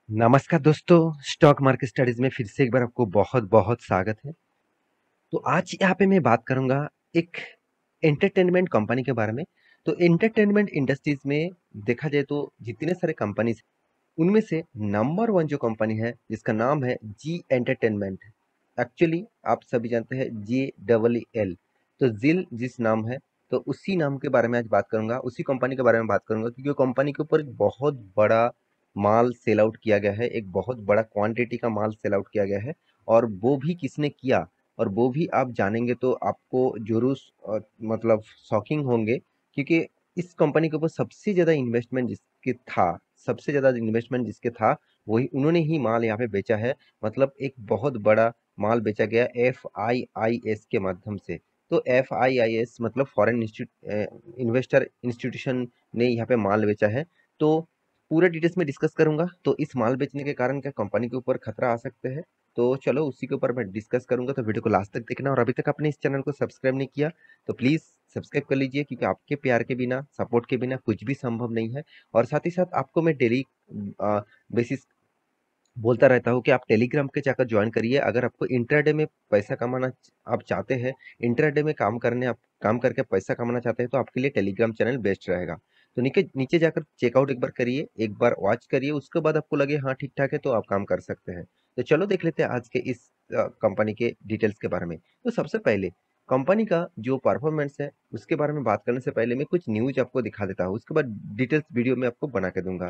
नमस्कार दोस्तों, stock market studies में फिर से एक बार आपको बहुत बहुत स्वागत है। तो आज यहाँ पे मैं बात करूंगा एक एंटरटेनमेंट कंपनी के बारे में। तो एंटरटेनमेंट इंडस्ट्रीज में देखा जाए तो जितने सारे कंपनीज, उनमें से नंबर वन जो कंपनी है जिसका नाम है जी एंटरटेनमेंट। एक्चुअली आप सभी जानते हैं JEEL। तो जिल जिस नाम है, तो उसी नाम के बारे में आज बात करूंगा, उसी कंपनी के बारे में बात करूंगा, क्योंकि कंपनी के ऊपर एक बहुत बड़ा माल सेल आउट किया गया है, एक बहुत बड़ा क्वांटिटी का माल सेल आउट किया गया है। और वो भी किसने किया, और वो भी आप जानेंगे तो आपको जरूर मतलब शॉकिंग होंगे, क्योंकि इस कंपनी के ऊपर सबसे ज्यादा इन्वेस्टमेंट जिसके था, सबसे ज्यादा इन्वेस्टमेंट जिसके था, वही उन्होंने ही माल यहाँ पे बेचा है। मतलब एक बहुत बड़ा माल बेचा गया FIIS के माध्यम से। तो FIIS मतलब फॉरेन इन्वेस्टर इंस्टीट्यूशन ने यहाँ पे माल बेचा है। तो पूरे डिटेल्स में डिस्कस करूंगा। तो इस माल बेचने के कारण क्या कंपनी के ऊपर खतरा आ सकते हैं, तो चलो उसी के ऊपर मैं डिस्कस करूंगा। तो वीडियो को लास्ट तक देखना, और अभी तक आपने इस चैनल को सब्सक्राइब नहीं किया तो प्लीज सब्सक्राइब कर लीजिए, क्योंकि आपके प्यार के बिना, सपोर्ट के बिना कुछ भी संभव नहीं है। और साथ ही साथ आपको मैं डेली बेसिस बोलता रहता हूँ कि आप टेलीग्राम के जाकर ज्वाइन करिए। अगर आपको इंट्राडे में पैसा कमाना आप चाहते हैं, इंट्राडे में आप काम करके पैसा कमाना चाहते हैं, तो आपके लिए टेलीग्राम चैनल बेस्ट रहेगा। तो नीचे नीचे जाकर चेकआउट एक बार करिए, एक बार वॉच करिए, उसके बाद आपको लगे हाँ ठीक ठाक है, तो आप काम कर सकते हैं। तो चलो देख लेते हैं आज के इस कंपनी के डिटेल्स के बारे में। तो सबसे पहले कंपनी का जो परफॉर्मेंस है उसके बारे में बात करने से पहले मैं कुछ न्यूज आपको दिखा देता हूँ, उसके बाद डिटेल्स वीडियो में आपको बना के दूंगा।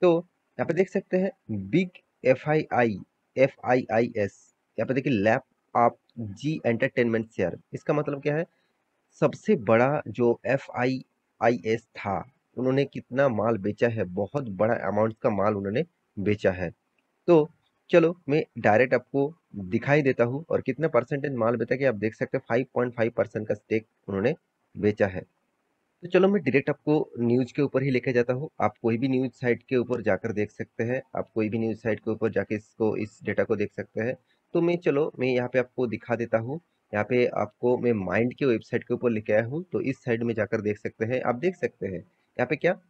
तो यहाँ पे देख सकते हैं बिग FIIS। यहाँ पे देखिए लैप आप जी एंटरटेनमेंट शेयर, इसका मतलब क्या है? सबसे बड़ा जो FIIS था, उन्होंने कितना माल बेचा है, बहुत बड़ा अमाउंट का माल उन्होंने बेचा है। तो चलो मैं डायरेक्ट आपको दिखाई देता हूँ, और कितना परसेंटेज माल बेचा कि आप देख सकते हैं 5.5% का स्टेक उन्होंने बेचा है। तो चलो मैं डायरेक्ट आपको न्यूज के ऊपर ही लेके जाता हूँ। आप कोई भी न्यूज साइट के ऊपर जाकर देख सकते हैं, आप कोई भी न्यूज साइट के ऊपर जाके इस डेटा को देख सकते हैं। तो मैं यहाँ पे आपको दिखा देता हूँ। यहाँ पे आपको मैं माइंड के वेबसाइट के ऊपर लेके आया हूँ, तो इस साइड में जाकर देख सकते हैं। आप देख सकते हैं यहाँ पे क्या,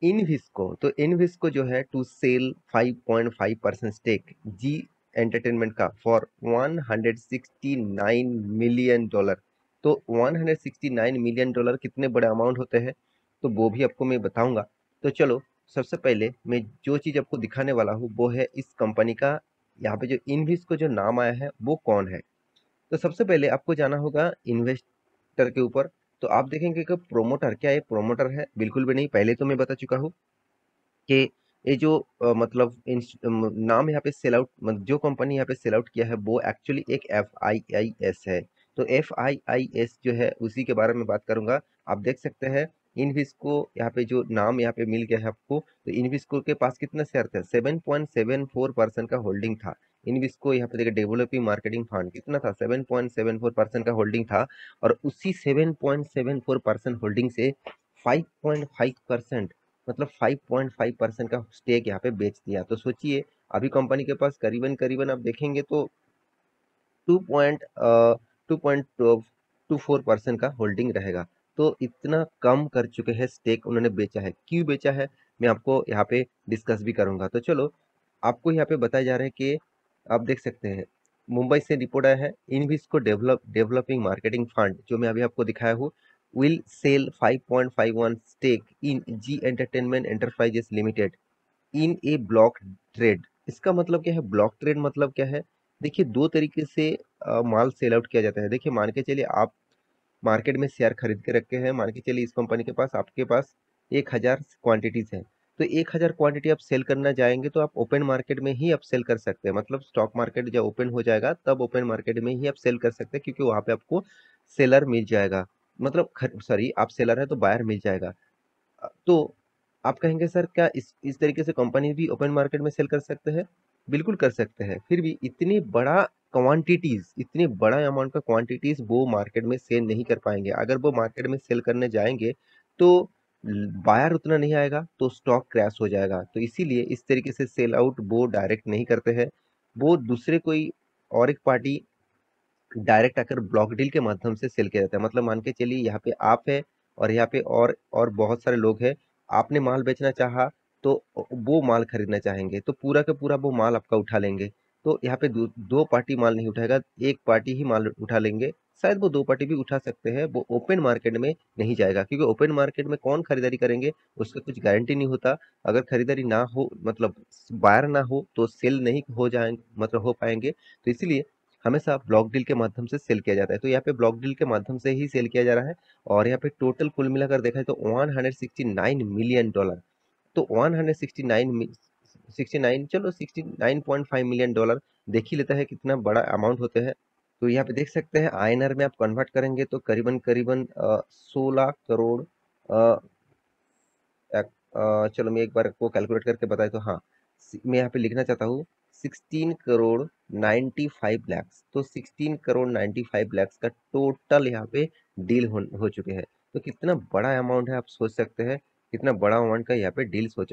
इनविस्को। तो इनविस्को जो है to sell 5.5% stake Zee entertainment का फॉर $169 मिलियन। तो $169 मिलियन कितने बड़े अमाउंट होते हैं, तो वो भी आपको मैं बताऊंगा। तो चलो सबसे पहले मैं जो चीज आपको दिखाने वाला हूँ वो है इस कंपनी का, यहाँ पे जो इनविस्को जो नाम आया है वो कौन है। तो सबसे पहले आपको जाना होगा इन्वेस्टर के ऊपर। तो आप देखेंगे कि प्रोमोटर, क्या ये प्रोमोटर है? बिल्कुल भी नहीं। पहले तो मैं बता चुका हूँ कि ये जो मतलब नाम यहाँ पे सेल आउट, जो कंपनी यहाँ पे सेल आउट किया है वो एक्चुअली एक FIIS है। तो FIIS जो है उसी के बारे में बात करूंगा। आप देख सकते हैं इनविस्को, यहाँ पे जो नाम यहाँ पे मिल गया है आपको। तो इनविस्को के पास कितना शेयर था? 7.74% का होल्डिंग था। इनविस्को यहाँ पे देखिए डेवलपिंग मार्केटिंग फंड कितना था? 7.74% का होल्डिंग था। और उसी 7.74% होल्डिंग से 5.5%, मतलब 5.5% का स्टेक यहाँ पे बेच दिया। तो सोचिए अभी कंपनी के पास करीबन करीबन आप देखेंगे तो 2.24% का होल्डिंग रहेगा। तो इतना कम कर चुके हैं स्टेक उन्होंने बेचा है। क्यों बेचा है मैं आपको यहाँ पे डिस्कस भी करूंगा। तो चलो आपको यहाँ पे बताया जा रहा है कि आप देख सकते हैं मुंबई से रिपोर्ट आया है, इनविस्को डेवलपिंग मार्केटिंग फंड जो मैं अभी आपको दिखाया हूँ will sell 5.51 stake in Zee entertainment enterprises limited in a block trade. इसका मतलब क्या है? ब्लॉक ट्रेड मतलब क्या है? देखिए दो तरीके से माल सेल आउट किया जाता है। देखिए मान के चलिए आप मार्केट में शेयर खरीद के रखे हैं, मान के चलिए इस कंपनी के पास, आपके पास 1,000 क्वांटिटीज है। तो 1,000 क्वांटिटी आप सेल करना जाएंगे तो आप ओपन मार्केट में ही आप सेल कर सकते हैं। मतलब स्टॉक मार्केट जब ओपन हो जाएगा तब ओपन मार्केट में ही आप सेल कर सकते हैं, क्योंकि वहां पे आपको सेलर मिल जाएगा। मतलब सॉरी, आप सेलर है तो बायर मिल जाएगा। तो आप कहेंगे सर क्या इस तरीके से कंपनी भी ओपन मार्केट में सेल कर सकते हैं? बिल्कुल कर सकते हैं। फिर भी इतनी बड़ा क्वांटिटीज, इतने बड़ा अमाउंट का क्वांटिटीज वो मार्केट में सेल नहीं कर पाएंगे। अगर वो मार्केट में सेल करने जाएंगे तो बायर उतना नहीं आएगा, तो स्टॉक क्रैश हो जाएगा। तो इसीलिए इस तरीके से सेल आउट वो डायरेक्ट नहीं करते हैं। वो दूसरे कोई और एक पार्टी डायरेक्ट आकर ब्लॉक डील के माध्यम से सेल किया जाता है। मतलब मान के चलिए यहाँ पे आप है, और यहाँ पे और बहुत सारे लोग हैं। आपने माल बेचना चाहा, तो वो माल खरीदना चाहेंगे तो पूरा का पूरा वो माल आपका उठा लेंगे। तो यहाँ पे दो पार्टी माल नहीं उठाएगा, एक पार्टी ही माल उठा लेंगे। शायद वो दो पार्टी भी उठा सकते हैं, वो ओपन मार्केट में नहीं जाएगा, क्योंकि ओपन मार्केट में कौन खरीदारी करेंगे उसका कुछ गारंटी नहीं होता। अगर खरीदारी ना हो, मतलब बायर ना हो, तो सेल नहीं हो जाएंगे, मतलब हो पाएंगे। तो इसीलिए हमेशा ब्लॉक डील के माध्यम से सेल किया जाता है। तो यहाँ पे ब्लॉक डील के माध्यम से ही सेल किया जा रहा है। और यहाँ पे टोटल कुल मिलाकर देखा है तो 169 मिलियन डॉलर। तो 169 चलो 69.5 मिलियन डॉलर देख ही लेता है कितना बड़ा अमाउंट होते हैं। तो यहाँ पे देख सकते हैं आईएनआर में आप कन्वर्ट करेंगे तो करीबन करीबन 16 करोड़। चलो मैं एक बार को कैलकुलेट करके बताए तो हाँ, मैं यहाँ पे लिखना चाहता हूँ 16 करोड़ 95 लैक्स। तो 16 करोड़ 95 लैक्स का टोटल यहाँ पे डील हो चुके हैं। तो कितना बड़ा अमाउंट है आप सोच सकते हैं, कितना बड़ा अमाउंट का यहाँ पे डील्स हो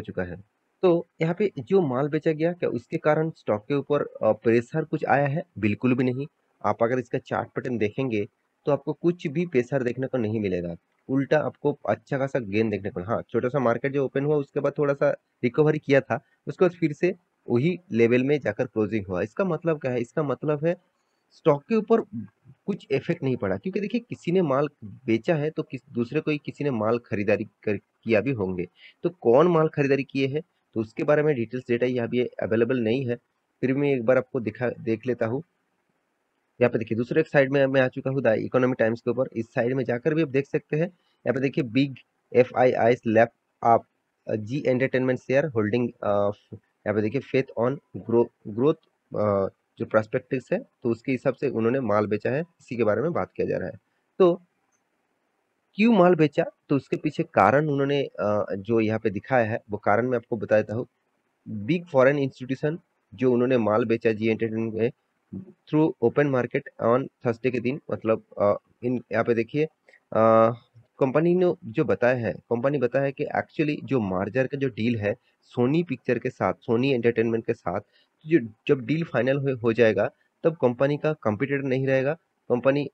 चुका है। तो यहाँ पे जो माल बेचा गया, क्या उसके कारण स्टॉक के ऊपर प्रेशर कुछ आया है? बिल्कुल भी नहीं। आप अगर इसका चार्ट पैटर्न देखेंगे तो आपको कुछ भी प्रेशर देखने को नहीं मिलेगा। उल्टा आपको अच्छा खासा गेन देखने को, हाँ छोटा सा मार्केट जो ओपन हुआ उसके बाद थोड़ा सा रिकवरी किया था, उसके बाद फिर से वही लेवल में जाकर क्लोजिंग हुआ। इसका मतलब क्या है? इसका मतलब है स्टॉक के ऊपर कुछ इफेक्ट नहीं पड़ा, क्योंकि देखिए किसी ने माल बेचा है तो दूसरे कोई किसी ने माल खरीदारी किया भी होंगे। तो कौन माल खरीदारी किए हैं तो उसके बारे में डिटेल्स डेटा यहाँ भी अवेलेबल नहीं है। फिर भी मैं एक बार आपको देख लेता हूँ। यहाँ पे देखिए दूसरे एक साइड में मैं आ चुका हूँ द इकोनॉमी टाइम्स के ऊपर। इस साइड में जाकर भी आप देख सकते हैं। यहाँ पे देखिए big F I I lap आप जी एंटरटेनमेंट शेयर होल्डिंग। यहाँ पे देखिए फेथ ऑन ग्रोथ जो प्रोस्पेक्टिव्स है, तो उसके हिसाब से उन्होंने माल बेचा है, इसी के बारे में बात किया जा रहा है। तो क्यों माल बेचा, तो उसके पीछे कारण उन्होंने जो यहाँ पे दिखाया है वो कारण मैं आपको बता देता हूँ। बिग फॉरेन इंस्टीट्यूशन जो उन्होंने माल बेचा जी एंटरटेनमेंट में through open market on Thursday के दिन, मतलब इन यहाँ पे देखिए कंपनी ने जो बताया है, कंपनी बताया है कि एक्चुअली जो मार्जर का जो डील है सोनी पिक्चर के साथ, सोनी एंटरटेनमेंट के साथ, जो जब डील फाइनल हो जाएगा तब कंपनी का कंपटीटर नहीं रहेगा। कंपनी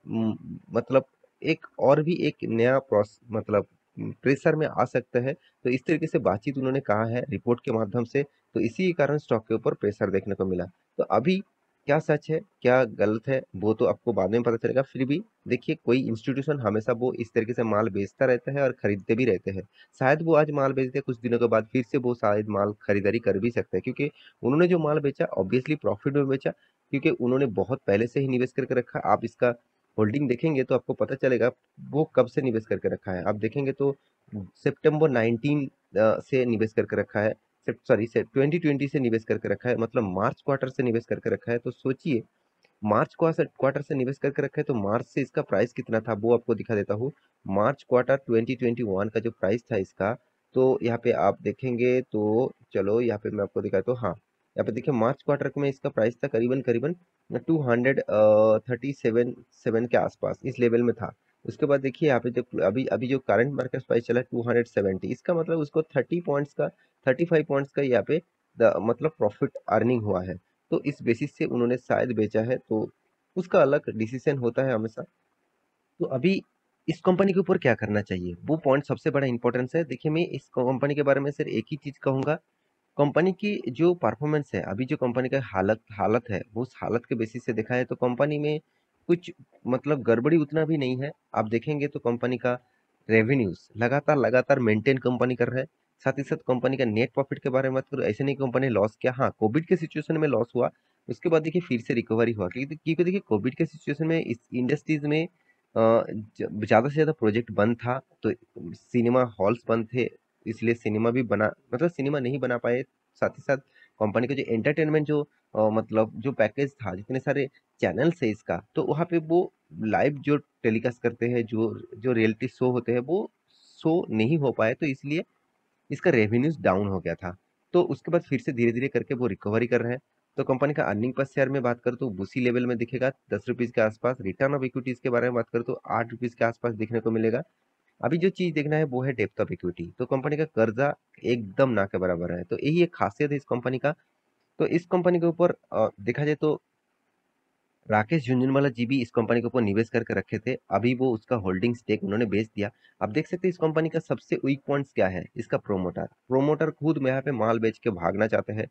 मतलब एक और भी एक नया मतलब प्रेशर में आ सकता है। तो इस तरीके से बातचीत उन्होंने कहा है रिपोर्ट के माध्यम से। तो इसी के कारण स्टॉक के ऊपर प्रेशर देखने को मिला। तो अभी क्या सच है क्या गलत है वो तो आपको बाद में पता चलेगा। फिर भी देखिए कोई इंस्टीट्यूशन हमेशा वो इस तरीके से माल बेचता रहता है और खरीदते भी रहते हैं। शायद वो आज माल बेचते हैं, कुछ दिनों के बाद फिर से वो शायद माल खरीदारी कर भी सकते हैं, क्योंकि उन्होंने जो माल बेचा ऑब्वियसली प्रॉफिट में बेचा, क्योंकि उन्होंने बहुत पहले से ही निवेश करके रखा। आप इसका होल्डिंग देखेंगे तो आपको पता चलेगा वो कब से निवेश करके रखा है। आप देखेंगे तो सितंबर 19 से निवेश करके रखा है। सॉरी से 2020 से निवेश करके रखा है, मतलब मार्च क्वार्टर से निवेश करके रखा है। तो सोचिए मार्च क्वार्टर से निवेश करके रखा है तो मार्च से इसका प्राइस कितना था वो आपको दिखा देता हूँ। मार्च क्वार्टर 2021 का जो प्राइस था इसका, तो यहाँ पे आप देखेंगे तो चलो यहाँ पे मैं आपको दिखाता हूँ। हाँ यहाँ पे देखिए मार्च क्वार्टर में इसका प्राइस था करीबन करीबन 237 के आसपास, इस लेवल में था। उसके बाद देखिए यहाँ पे जो अभी अभी जो करंट मार्केट प्राइस चला है 270, इसका मतलब उसको 30 पॉइंट्स का 35 पॉइंट्स का यहाँ पे मतलब प्रॉफिट अर्निंग हुआ है। तो इस बेसिस से उन्होंने शायद बेचा है, तो उसका अलग डिसीजन होता है हमेशा। तो अभी इस कंपनी के ऊपर क्या करना चाहिए वो पॉइंट सबसे बड़ा इंपॉर्टेंस है। देखिए मैं इस कंपनी के बारे में सिर्फ एक ही चीज कहूंगा। कंपनी की जो परफॉर्मेंस है, अभी जो कंपनी का हालत हालत है, वो उस हालत के बेसिस से देखा है तो कंपनी में कुछ मतलब गड़बड़ी उतना भी नहीं है। आप देखेंगे तो कंपनी का रेवेन्यूज लगातार लगातार मेंटेन कंपनी कर रहा है। साथ ही साथ कंपनी का नेट प्रॉफिट के बारे में बात करूँ, ऐसे नहीं कंपनी लॉस किया। हाँ कोविड के सिचुएशन में लॉस हुआ, उसके बाद देखिए फिर से रिकवरी हुआ, क्योंकि देखिए कोविड के सिचुएशन में इस इंडस्ट्रीज में ज़्यादा से ज़्यादा प्रोजेक्ट बंद था, तो सिनेमा हॉल्स बंद थे, इसलिए सिनेमा भी बना, मतलब सिनेमा नहीं बना पाए। साथ ही साथ कंपनी का जो एंटरटेनमेंट जो मतलब जो पैकेज था, जितने सारे चैनल्स है इसका, तो वहाँ पे वो लाइव जो टेलीकास्ट करते हैं, जो जो रियलिटी शो होते हैं, वो शो नहीं हो पाए, तो इसलिए इसका रेवेन्यूज डाउन हो गया था। तो उसके बाद फिर से धीरे धीरे करके वो रिकवरी कर रहे हैं। तो कंपनी का अर्निंग पर शेयर में बात करूँ तो उसी लेवल में दिखेगा 10 रुपीज के आसपास। रिटर्न ऑफ इक्विटीज के बारे में बात करूँ तो 8 रुपीज के आसपास देखने को मिलेगा। अभी जो चीज देखना है वो है डेप्थ ऑफ इक्विटी। तो कंपनी का कर्जा एकदम ना के बराबर है, तो यही एक खासियत है इस कंपनी का। तो इस कंपनी के ऊपर देखा जाए तो राकेश झुनझुनवाला जी भी इस कंपनी के ऊपर निवेश करके रखे थे। अभी वो उसका होल्डिंग स्टेक उन्होंने बेच दिया। आप देख सकते हैं इस कंपनी का सबसे वीक पॉइंट्स क्या है, इसका प्रोमोटर। प्रोमोटर खुद में यहाँ पे माल बेच के भागना चाहते हैं,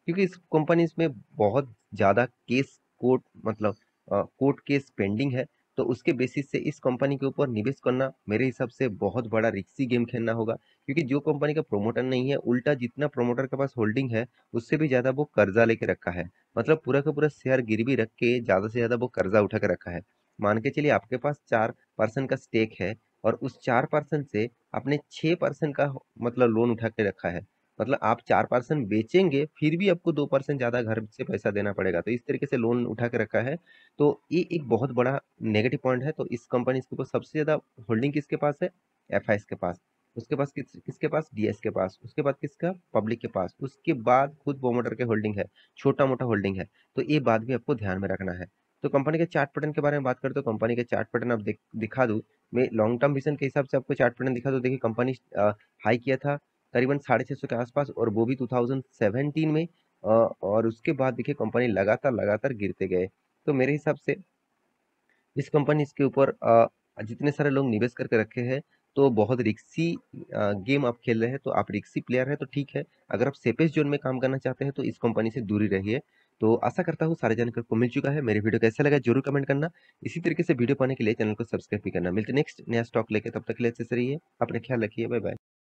क्योंकि इस कंपनी में बहुत ज़्यादा केस कोर्ट मतलब कोर्ट केस पेंडिंग है। तो उसके बेसिस से इस कंपनी के ऊपर निवेश करना मेरे हिसाब से बहुत बड़ा रिस्की गेम खेलना होगा, क्योंकि जो कंपनी का प्रोमोटर नहीं है, उल्टा जितना प्रोमोटर के पास होल्डिंग है उससे भी ज़्यादा वो कर्जा लेके रखा है। मतलब पूरा का पूरा शेयर गिरवी रख के ज़्यादा से ज़्यादा वो कर्जा उठा के रखा है। मान के चलिए आपके पास 4% का स्टेक है, और उस 4% से आपने 6% का मतलब लोन उठा के रखा है। मतलब आप 4% बेचेंगे फिर भी आपको 2% ज्यादा घर से पैसा देना पड़ेगा, तो इस तरीके से लोन उठा के रखा है। तो ये एक बहुत बड़ा नेगेटिव पॉइंट है। तो इस कंपनी के ऊपर सबसे ज्यादा होल्डिंग किसके पास है? एफआईएस के पास। उसके पास किसके पास? डीएस के पास। उसके बाद किसका? पब्लिक के पास। उसके बाद खुद प्रोमोटर के होल्डिंग है, छोटा मोटा होल्डिंग है। तो ये बात भी आपको ध्यान में रखना है। तो कंपनी के चार्ट पैटर्न के बारे में बात करते हो, कंपनी के चार्ट पैटर्न आप दिखा दूं, मैं लॉन्ग टर्म विजन के हिसाब से आपको चार्ट पैटर्न दिखा दूं। देखिए कंपनी हाई किया था करीबन 650 के आसपास, और वो भी 2017 में। और उसके बाद देखिए कंपनी लगातार लगातार गिरते गए। तो मेरे हिसाब से इस कंपनी के ऊपर जितने सारे लोग निवेश करके रखे हैं, तो बहुत रिक्सी गेम आप खेल रहे हैं। तो आप रिक्सी प्लेयर है तो ठीक है, अगर आप सेफेस्ट जोन में काम करना चाहते हैं तो इस कंपनी से दूरी रहिए। तो आशा करता हूँ सारे जानकारी को मिल चुका है। मेरे वीडियो कैसा लगा जरूर कमेंट करना। इसी तरीके से वीडियो पाने के लिए चैनल को सब्सक्राइब भी करना। मिलते नेक्स्ट नया स्टॉक लेके, तब तक के लिए अच्छे से रहिए, अपने ख्याल रखिए, बाय बाय।